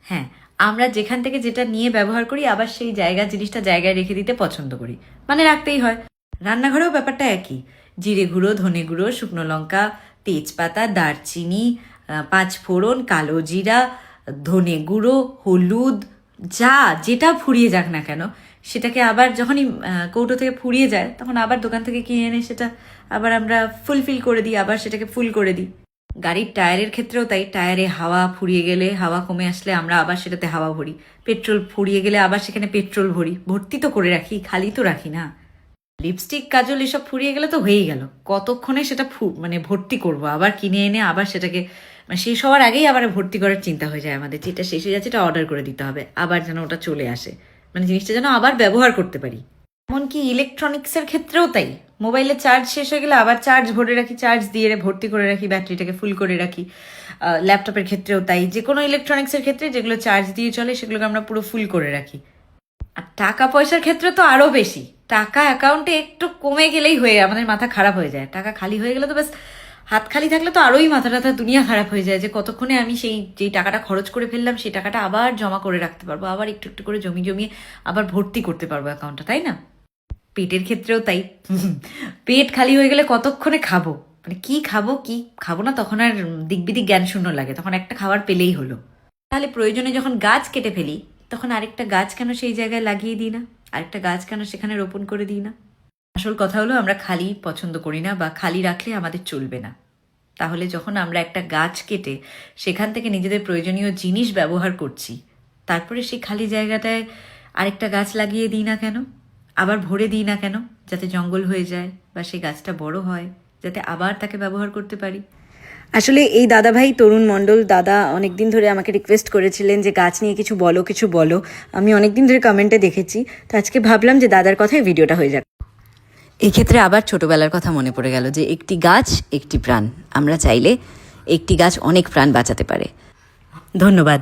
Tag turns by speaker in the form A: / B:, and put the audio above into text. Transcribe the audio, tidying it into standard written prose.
A: হ্যাঁ, আমরা যেখান থেকে যেটা নিয়ে ব্যবহার করি আবার সেই জিনিসটা জায়গায় রেখে দিতে পছন্দ করি, মানে রাখতেই হয়। রান্নাঘরেও ব্যাপারটা একই। জিরে গুঁড়ো, ধনে গুঁড়ো, শুকনো লঙ্কা, তেজপাতা, দারচিনি, পাঁচ ফোড়ন, কালো জিরা, ধনে গুঁড়ো, হলুদ, যেটা ফুরিয়ে যাক না কেন, সেটাকে আবার যখনই কৌটো থেকে ফুরিয়ে যায় তখন আবার দোকান থেকে কিনে এনে সেটা আবার আমরা ফুলফিল করে দিই, আবার সেটাকে ফুল করে দিই। গাড়ির টায়ারের ক্ষেত্রেও তাই, টায়ারে হাওয়া ফুরিয়ে গেলে, হাওয়া কমে আসলে আমরা আবার সেটাতে হাওয়া ভরি। পেট্রোল ফুরিয়ে গেলে আবার সেখানে পেট্রোল ভরি। ভর্তি তো করে রাখি, খালি তো রাখি না। লিপস্টিক, কাজল এসব ফুরিয়ে গেলে তো হয়েই গেল, কতক্ষণে সেটা ভর্তি করব, আবার কিনে এনে আবার সেটাকে শেষ হওয়ার আগেই আবার ভর্তি করার চিন্তা হয়ে যায় আমাদের, যেটা শেষ হয়ে যাচ্ছে এটা অর্ডার করে দিতে হবে, আবার যেন ওটা চলে আসে, জিনিসটা যেন আবার ব্যবহার করতে পারি। এমনকি ইলেকট্রনিক্সের ক্ষেত্রেও তাই। মোবাইলের চার্জ শেষ হয়ে গেলে আবার চার্জ ভরে রাখি, চার্জ দিয়ে ভর্তি করে রাখি, ব্যাটারিটাকে ফুল করে রাখি। ল্যাপটপের ক্ষেত্রেও তাই, যে কোনো ইলেকট্রনিক্সের ক্ষেত্রে যেগুলো চার্জ দিয়ে চলে সেগুলোকে আমরা পুরো ফুল করে রাখি। আর টাকা পয়সার ক্ষেত্রে তো আরও বেশি। টাকা অ্যাকাউন্টে একটু কমে গেলেই আমাদের মাথা খারাপ হয়ে যায়। টাকা খালি হয়ে গেলে তো ব্যাস, হাত খালি থাকলে তো আরোই মাথা দুনিয়া খারাপ হয়ে যায়, যে কতক্ষণে আমি যেই টাকাটা খরচ করে ফেললাম সেই টাকাটা আবার জমা করে রাখতে পারবো, আবার একটু একটু করে জমিয়ে আবার ভর্তি করতে পারবো অ্যাকাউন্টটা, তাই না? পেটের ক্ষেত্রেও তাই। পেট খালি হয়ে গেলে কতক্ষণে খাবো, কি খাবো না, তখন আর দিকবিদিক জ্ঞান শূন্য লাগে, তখন একটা খাবার পেলেই হলো। তাহলে প্রয়োজনে যখন গাছ কেটে ফেলি তখন আরেকটা গাছ কেন সেই জায়গায় লাগিয়ে দিই না, আরেকটা গাছ কেন সেখানে রোপণ করে দিই না? আসল কথা হলো আমরা খালি পছন্দ করি না, বা খালি রাখলে আমাদের চলবে না। তাহলে যখন আমরা একটা গাছ কেটে সেখান থেকে নিজেদের প্রয়োজনীয় জিনিস ব্যবহার করছি, তারপরে সেই খালি জায়গাটায় আরেকটা গাছ লাগিয়ে দিই না কেন, আবার ভরে দিই না কেন, যাতে জঙ্গল হয়ে যায় বা সেই গাছটা বড় হয়, যাতে আবার তাকে ব্যবহার করতে পারি।
B: আসলে এই দাদাভাই তরুণ মণ্ডল দাদা অনেকদিন ধরে আমাকে রিকোয়েস্ট করেছিলেন যে গাছ নিয়ে কিছু বলো। আমি অনেকদিন ধরে কমেন্টে দেখেছি, তো আজকে ভাবলাম যে দাদার কথায় ভিডিওটা হয়ে যাক।
A: এই ক্ষেত্রে আবার ছোটবেলার কথা মনে পড়ে গেল, যে একটি গাছ একটি প্রাণ। আমরা চাইলে একটি গাছ অনেক প্রাণ বাঁচাতে পারে। ধন্যবাদ।